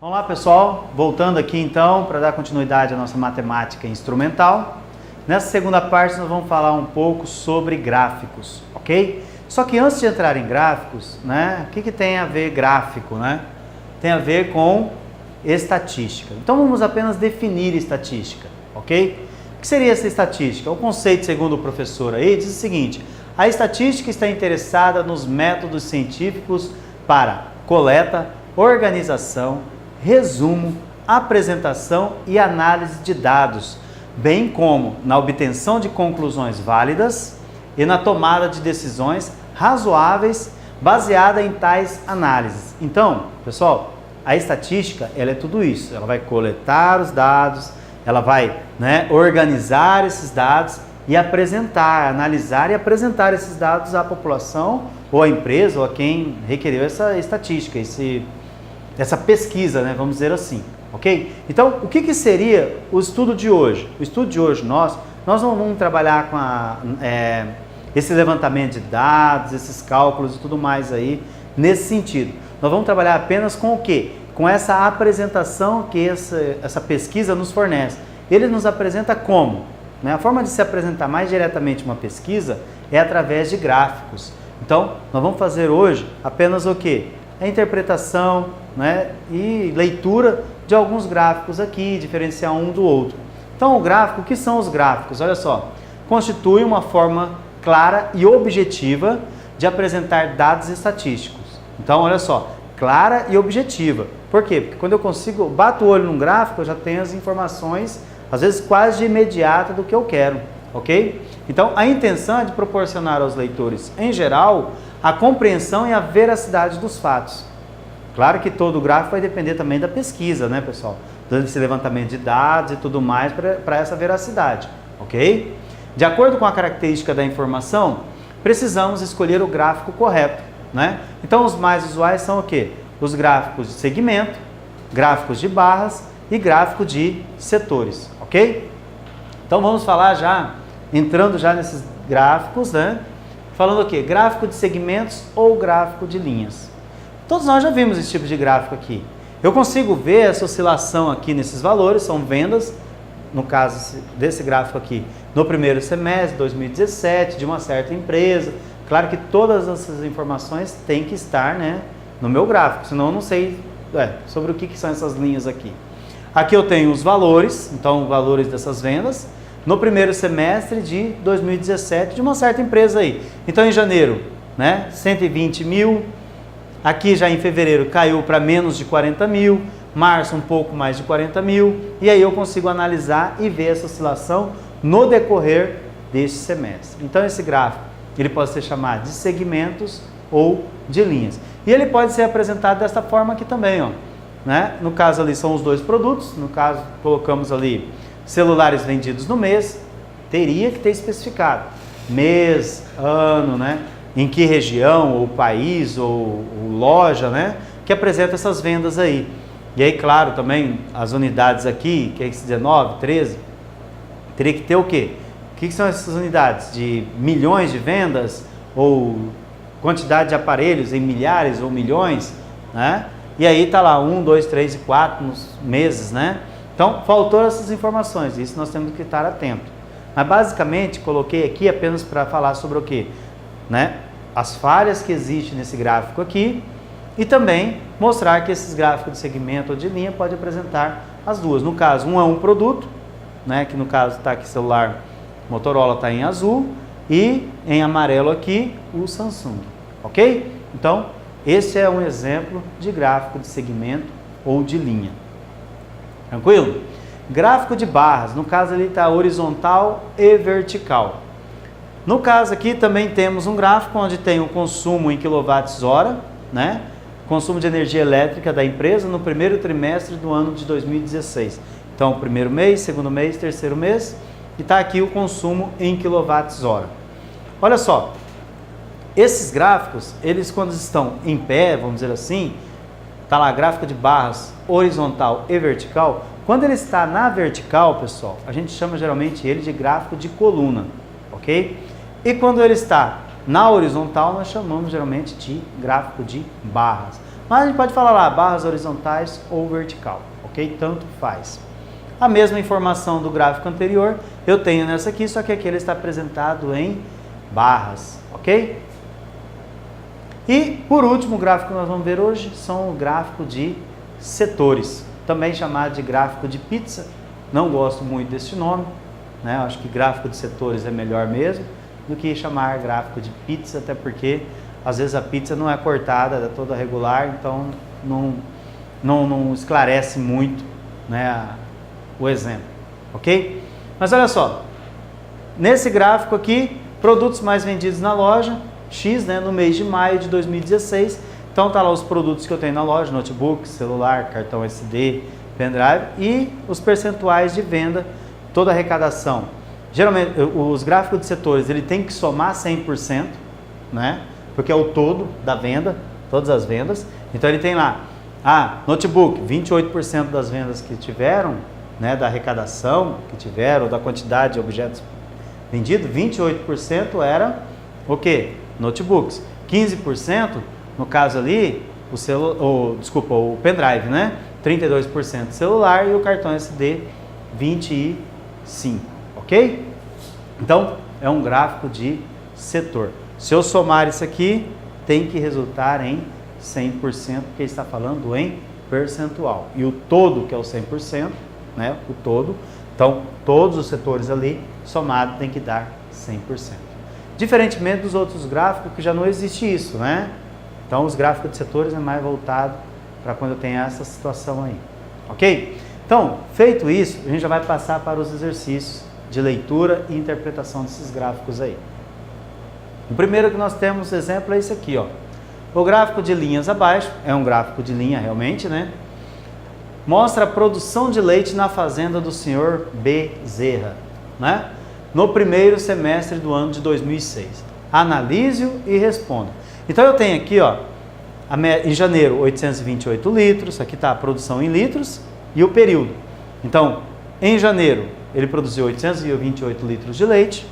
Vamos lá, pessoal, voltando aqui então para dar continuidade à nossa matemática instrumental. Nessa segunda parte nós vamos falar um pouco sobre gráficos, ok? Só que antes de entrar em gráficos, né, o que tem a ver gráfico, né? Tem a ver com estatística. Então vamos apenas definir estatística, ok? O que seria essa estatística? O conceito, segundo o professor aí, diz o seguinte: a estatística está interessada nos métodos científicos para coleta, organização, resumo, apresentação e análise de dados, bem como na obtenção de conclusões válidas e na tomada de decisões razoáveis baseada em tais análises. Então, pessoal, a estatística, ela é tudo isso. Ela vai coletar os dados, ela vai, organizar esses dados e apresentar, analisar e apresentar esses dados à população ou à empresa ou a quem requeriu essa estatística, essa pesquisa, vamos dizer assim, ok? Então, o que seria o estudo de hoje? O estudo de hoje nós não vamos trabalhar com esse levantamento de dados, esses cálculos e tudo mais aí, nesse sentido. Nós vamos trabalhar apenas com o quê? Com essa apresentação que essa pesquisa nos fornece. Ele nos apresenta como? A forma de se apresentar mais diretamente uma pesquisa é através de gráficos. Então, nós vamos fazer hoje apenas o quê? A interpretação, e leitura de alguns gráficos aqui, diferenciar um do outro. Então, o gráfico, o que são os gráficos? Olha só, constitui uma forma clara e objetiva de apresentar dados estatísticos. Então, olha só, clara e objetiva. Por quê? Porque quando eu bato o olho num gráfico, eu já tenho as informações, às vezes quase de imediato, do que eu quero, ok? Então, a intenção é de proporcionar aos leitores, em geral, a compreensão e a veracidade dos fatos. Claro que todo gráfico vai depender também da pesquisa, pessoal? Desse levantamento de dados e tudo mais para essa veracidade, ok? De acordo com a característica da informação, precisamos escolher o gráfico correto, Então, os mais usuais são o quê? Os gráficos de segmento, gráficos de barras e gráfico de setores, ok? Então, vamos falar entrando nesses gráficos, falando o quê? Gráfico de segmentos ou gráfico de linhas. Todos nós já vimos esse tipo de gráfico aqui. Eu consigo ver essa oscilação aqui nesses valores, são vendas, no caso desse gráfico aqui, no primeiro semestre de 2017, de uma certa empresa. Claro que todas essas informações têm que estar, no meu gráfico, senão eu não sei sobre o que são essas linhas aqui. Aqui eu tenho os valores, então valores dessas vendas, no primeiro semestre de 2017 de uma certa empresa aí. Então em janeiro, 120 mil, aqui já em fevereiro caiu para menos de 40 mil, março um pouco mais de 40 mil, e aí eu consigo analisar e ver essa oscilação no decorrer deste semestre. Então esse gráfico, ele pode ser chamado de segmentos ou de linhas. E ele pode ser apresentado desta forma aqui também, ó. No caso ali são os dois produtos, no caso colocamos ali celulares vendidos no mês, teria que ter especificado mês, ano, em que região, ou país, ou loja, que apresenta essas vendas aí. E aí, claro, também as unidades aqui, que é 19, 13, teria que ter o quê? O que são essas unidades? De milhões de vendas, ou quantidade de aparelhos em milhares ou milhões, E aí tá lá 1, 2, 3 e 4 nos meses, Então, faltou essas informações, isso nós temos que estar atentos. Mas basicamente, coloquei aqui apenas para falar sobre o quê? As falhas que existem nesse gráfico aqui e também mostrar que esses gráficos de segmento ou de linha podem apresentar as duas. No caso, um é um produto, que no caso está aqui celular Motorola está em azul e em amarelo aqui o Samsung, ok? Então, esse é um exemplo de gráfico de segmento ou de linha. Tranquilo? Gráfico de barras, no caso ali está horizontal e vertical. No caso aqui também temos um gráfico onde tem o consumo em kWh, consumo de energia elétrica da empresa no primeiro trimestre do ano de 2016. Então, primeiro mês, segundo mês, terceiro mês, e está aqui o consumo em kWh. Olha só, esses gráficos, eles quando estão em pé, vamos dizer assim, está lá gráfico de barras horizontal e vertical. Quando ele está na vertical, pessoal, a gente chama geralmente ele de gráfico de coluna, ok? E quando ele está na horizontal, nós chamamos geralmente de gráfico de barras. Mas a gente pode falar lá, barras horizontais ou vertical, ok? Tanto faz. A mesma informação do gráfico anterior eu tenho nessa aqui, só que aqui ele está apresentado em barras, ok? E, por último, o gráfico que nós vamos ver hoje são o gráfico de setores, também chamado de gráfico de pizza. Não gosto muito desse nome, né? Acho que gráfico de setores é melhor mesmo do que chamar gráfico de pizza, até porque às vezes a pizza não é cortada, é toda regular, então não esclarece muito, né, o exemplo, ok? Mas olha só, nesse gráfico aqui, produtos mais vendidos na loja, X, né, no mês de maio de 2016, então tá lá os produtos que eu tenho na loja, notebook, celular, cartão SD, pendrive e os percentuais de venda, toda a arrecadação. Geralmente, os gráficos de setores, ele tem que somar 100%, né? Porque é o todo da venda, todas as vendas. Então ele tem lá, notebook, 28% das vendas que tiveram, né, da arrecadação que tiveram, da quantidade de objetos vendidos, 28% era o quê? Notebooks. 15%, no caso ali, o pendrive, né? 32% celular e o cartão SD, 25%, ok? Então, é um gráfico de setor. Se eu somar isso aqui, tem que resultar em 100%, porque está falando em percentual. E o todo, que é o 100%, né? O todo. Então, todos os setores ali, somado, tem que dar 100%. Diferentemente dos outros gráficos, que já não existe isso, né? Então, os gráficos de setores é mais voltado para quando eu tenho essa situação aí. Ok? Então, feito isso, a gente já vai passar para os exercícios de leitura e interpretação desses gráficos aí. O primeiro que nós temos exemplo é esse aqui, ó. O gráfico de linhas abaixo, é um gráfico de linha realmente, né? Mostra a produção de leite na fazenda do senhor Bezerra, né? No primeiro semestre do ano de 2006. Analise-o e responda. Então eu tenho aqui, ó, em janeiro 828 litros, aqui está a produção em litros e o período. Então, em janeiro ele produziu 828 litros de leite,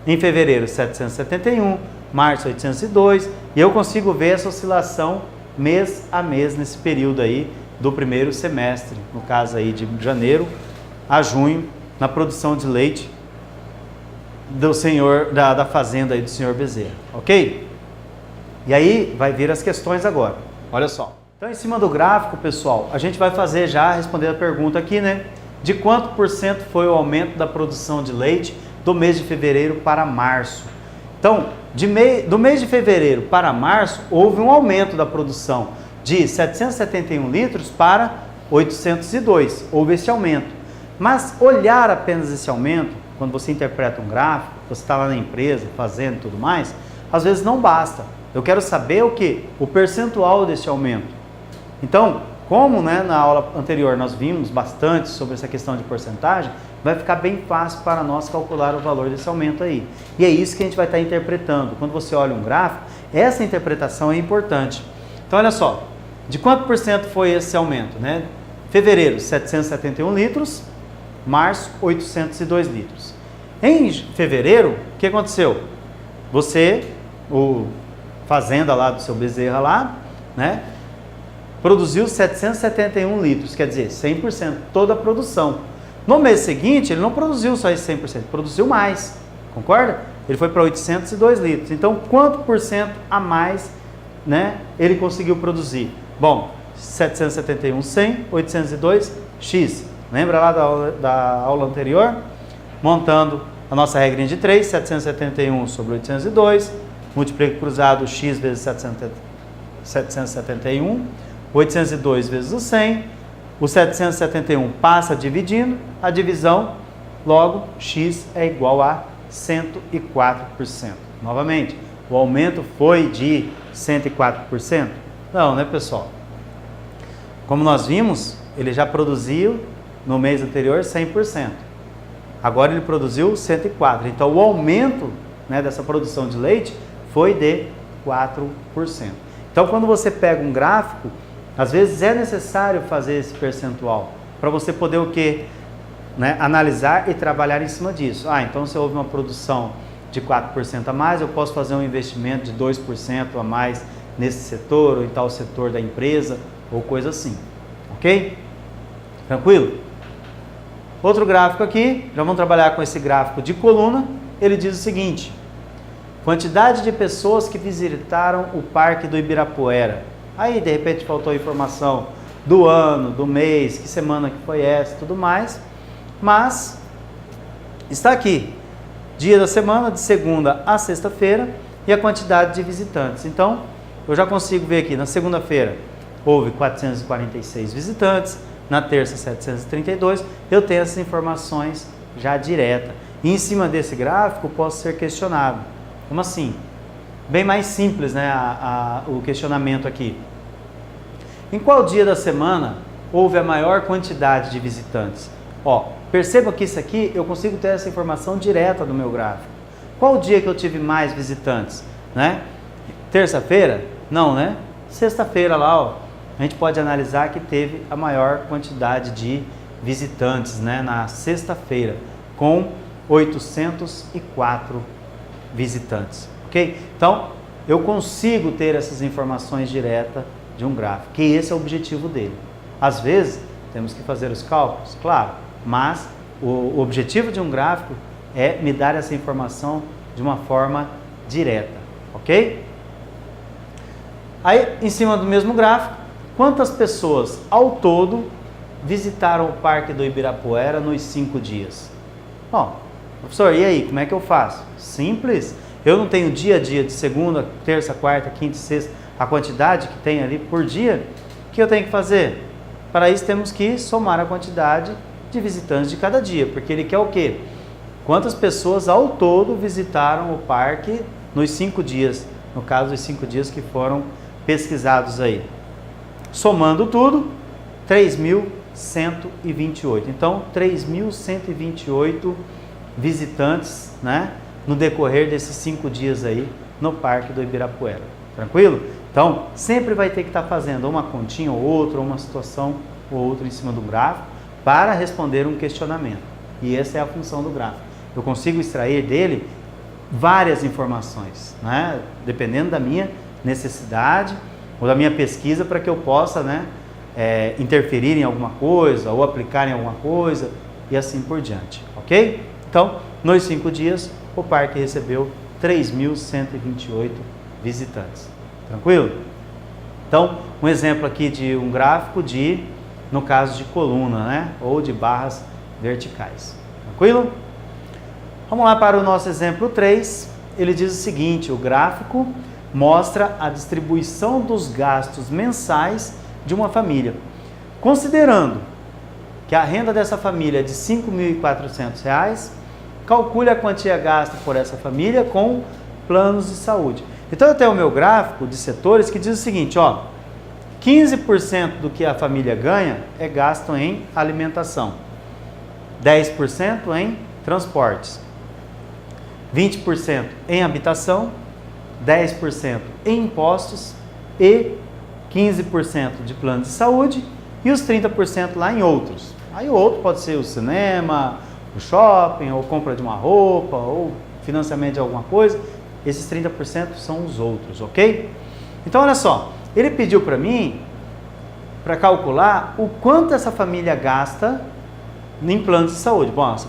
em fevereiro 771, março 802, e eu consigo ver essa oscilação mês a mês nesse período aí do primeiro semestre, no caso aí de janeiro a junho, na produção de leite do senhor, da fazenda aí do senhor Bezerra, ok? E aí vai vir as questões agora, olha só. Então em cima do gráfico, pessoal, a gente vai fazer já, responder a pergunta aqui, né? De quanto por cento foi o aumento da produção de leite do mês de fevereiro para março? Então, do mês de fevereiro para março, houve um aumento da produção de 771 litros para 802, houve esse aumento. Mas olhar apenas esse aumento, quando você interpreta um gráfico, você está lá na empresa, fazendo e tudo mais, às vezes não basta. Eu quero saber o que? O percentual desse aumento. Então, como, né, na aula anterior nós vimos bastante sobre essa questão de porcentagem, vai ficar bem fácil para nós calcular o valor desse aumento aí. E é isso que a gente vai estar interpretando. Quando você olha um gráfico, essa interpretação é importante. Então, olha só, de quanto por cento foi esse aumento, né? Fevereiro, 771 litros, março, 802 litros. Em fevereiro, o que aconteceu? Você, fazenda lá do seu Bezerra lá, né, produziu 771 litros, quer dizer, 100%, toda a produção. No mês seguinte, ele não produziu só esse 100%, produziu mais, concorda? Ele foi para 802 litros. Então, quanto por cento a mais, né, ele conseguiu produzir? Bom, 771, 100, 802, X. Lembra lá da aula anterior? Montando a nossa regrinha de 3, 771 sobre 802, multiplica cruzado X vezes 771, 802 vezes o 100, o 771 passa dividindo, a divisão, logo X é igual a 104%. Novamente, o aumento foi de 104%? Não, né, pessoal? Como nós vimos, ele já produziu no mês anterior 100%. Agora ele produziu 104%. Então o aumento, né, dessa produção de leite foi de 4%. Então quando você pega um gráfico, às vezes é necessário fazer esse percentual para você poder o quê? Né, analisar e trabalhar em cima disso. Então se houve uma produção de 4% a mais, eu posso fazer um investimento de 2% a mais nesse setor ou em tal setor da empresa ou coisa assim, ok? Tranquilo? Outro gráfico aqui, já vamos trabalhar com esse gráfico de coluna, ele diz o seguinte: quantidade de pessoas que visitaram o Parque do Ibirapuera. Aí, de repente, faltou informação do ano, do mês, que semana que foi essa e tudo mais, mas está aqui, dia da semana, de segunda a sexta-feira, e a quantidade de visitantes. Então, eu já consigo ver aqui, na segunda-feira houve 446 visitantes, na terça 732, eu tenho essas informações já direta. E em cima desse gráfico posso ser questionado. Como assim? Bem mais simples, né, o questionamento aqui. Em qual dia da semana houve a maior quantidade de visitantes? Ó, perceba que isso aqui eu consigo ter essa informação direta do meu gráfico. Qual o dia que eu tive mais visitantes? Né? Terça-feira? Não, né? Sexta-feira lá, ó, a gente pode analisar que teve a maior quantidade de visitantes, né, na sexta-feira, com 804 visitantes, ok? Então, eu consigo ter essas informações diretas de um gráfico, que esse é o objetivo dele. Às vezes, temos que fazer os cálculos, claro, mas o objetivo de um gráfico é me dar essa informação de uma forma direta, ok? Aí, em cima do mesmo gráfico, quantas pessoas ao todo visitaram o Parque do Ibirapuera nos 5 dias? Bom, professor, e aí, como é que eu faço? Simples. Eu não tenho dia a dia de segunda, terça, quarta, quinta e sexta, a quantidade que tem ali por dia. O que eu tenho que fazer? Para isso temos que somar a quantidade de visitantes de cada dia, porque ele quer o quê? Quantas pessoas ao todo visitaram o parque nos 5 dias, no caso dos 5 dias que foram pesquisados aí. Somando tudo, 3.128. Então, 3.128 visitantes, né, no decorrer desses 5 dias aí no Parque do Ibirapuera. Tranquilo? Então, sempre vai ter que estar fazendo uma continha ou outra, uma situação ou outra em cima do gráfico para responder um questionamento. E essa é a função do gráfico. Eu consigo extrair dele várias informações, né, dependendo da minha necessidade ou da minha pesquisa, para que eu possa, né, interferir em alguma coisa ou aplicar em alguma coisa e assim por diante, ok? Então, nos 5 dias, o parque recebeu 3.128 visitantes. Tranquilo? Então, um exemplo aqui de um gráfico de, no caso de coluna, né, ou de barras verticais. Tranquilo? Vamos lá para o nosso exemplo 3. Ele diz o seguinte: o gráfico mostra a distribuição dos gastos mensais de uma família. Considerando que a renda dessa família é de R$ 5.400, calcule a quantia gasta por essa família com planos de saúde. Então eu tenho o meu gráfico de setores que diz o seguinte, ó, 15% do que a família ganha é gasto em alimentação, 10% em transportes, 20% em habitação, 10% em impostos e 15% de plano de saúde e os 30% lá em outros. Aí o outro pode ser o cinema, o shopping, ou compra de uma roupa, ou financiamento de alguma coisa. Esses 30% são os outros, ok? Então olha só, ele pediu para mim para calcular o quanto essa família gasta em plano de saúde. Bom, essa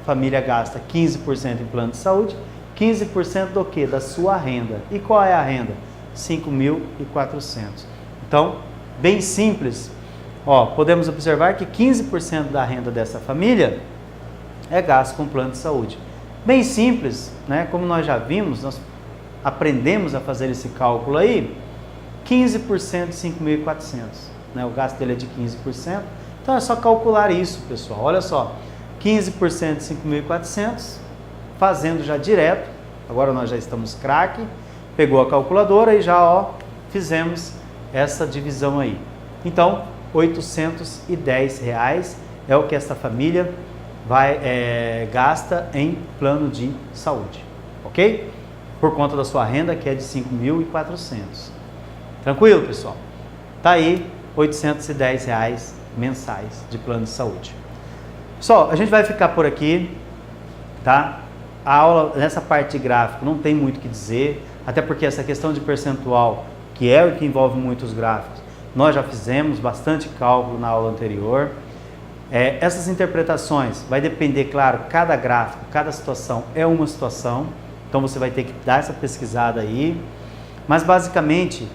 família gasta 15% em plano de saúde, 15% do que? Da sua renda. E qual é a renda? 5.400. Então, bem simples. Ó, podemos observar que 15% da renda dessa família é gasto com plano de saúde. Bem simples, né? Como nós já vimos, nós aprendemos a fazer esse cálculo aí, 15% de 5.400. Né? O gasto dele é de 15%. Então é só calcular isso, pessoal. Olha só, 15% de 5.400, fazendo já direto. Agora nós já estamos craque. Pegou a calculadora e já, ó, fizemos essa divisão aí. Então, R$ 810 é o que essa família gasta em plano de saúde, ok? Por conta da sua renda, que é de 5.400. Tranquilo, pessoal? Tá aí, R$ 810 mensais de plano de saúde. Pessoal, a gente vai ficar por aqui, tá? A aula, nessa parte de gráfico, não tem muito o que dizer, até porque essa questão de percentual que é o que envolve muitos gráficos, nós já fizemos bastante cálculo na aula anterior. Essas interpretações vai depender, claro, cada gráfico, cada situação é uma situação, então você vai ter que dar essa pesquisada aí, mas basicamente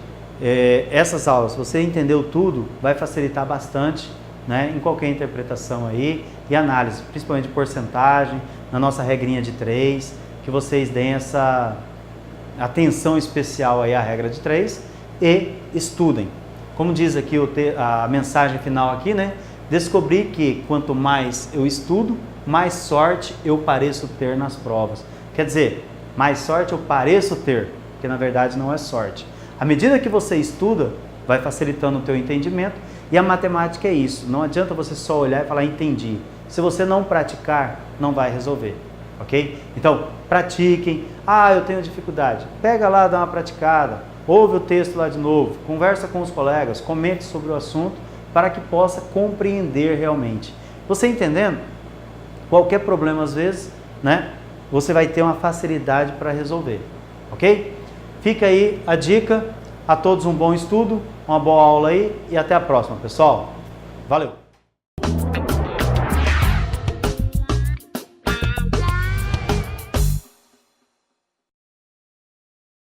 essas aulas, se você entendeu tudo, vai facilitar bastante, né, em qualquer interpretação aí e análise, principalmente de porcentagem, na nossa regrinha de 3, que vocês deem essa atenção especial aí à regra de 3 e estudem. Como diz aqui a mensagem final aqui, né? Descobri que quanto mais eu estudo, mais sorte eu pareço ter nas provas. Quer dizer, mais sorte eu pareço ter, porque na verdade não é sorte. À medida que você estuda, vai facilitando o teu entendimento, e a matemática é isso. Não adianta você só olhar e falar entendi. Se você não praticar, não vai resolver, ok? Então, pratiquem. Ah, eu tenho dificuldade. Pega lá, dá uma praticada, ouve o texto lá de novo, conversa com os colegas, comente sobre o assunto, para que possa compreender realmente. Você entendendo? Qualquer problema, às vezes, né, você vai ter uma facilidade para resolver, ok? Fica aí a dica. A todos um bom estudo, uma boa aula aí e até a próxima, pessoal. Valeu!